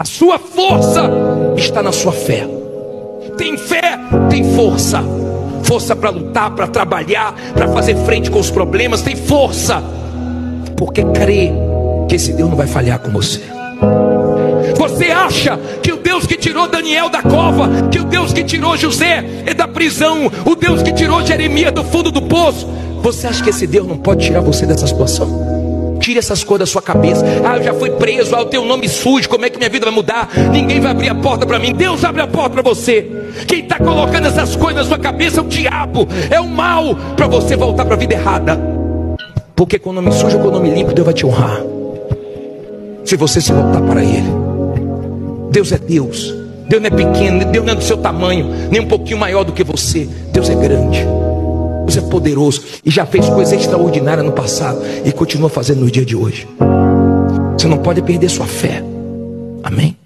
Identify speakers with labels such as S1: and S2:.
S1: A sua força está na sua fé. Tem fé, tem força. Força para lutar, para trabalhar, para fazer frente com os problemas. Tem força, porque crê que esse Deus não vai falhar com você. Você acha que o Deus que tirou Daniel da cova, que o Deus que tirou José da prisão, o Deus que tirou Jeremias do fundo do poço, você acha que esse Deus não pode tirar você dessa situação? Tire essas coisas da sua cabeça. Ah, eu já fui preso, ah, eu tenho um nome sujo, como é que minha vida vai mudar? Ninguém vai abrir a porta para mim. Deus abre a porta para você. Quem está colocando essas coisas na sua cabeça é o diabo, é o mal, para você voltar para a vida errada. Porque com o nome sujo ou com o nome limpo, Deus vai te honrar, se você se voltar para Ele. Deus é Deus. Deus não é pequeno, Deus não é do seu tamanho, nem um pouquinho maior do que você. Deus é grande, Deus é poderoso, e já fez coisas extraordinárias no passado, e continua fazendo no dia de hoje. Você não pode perder sua fé. Amém?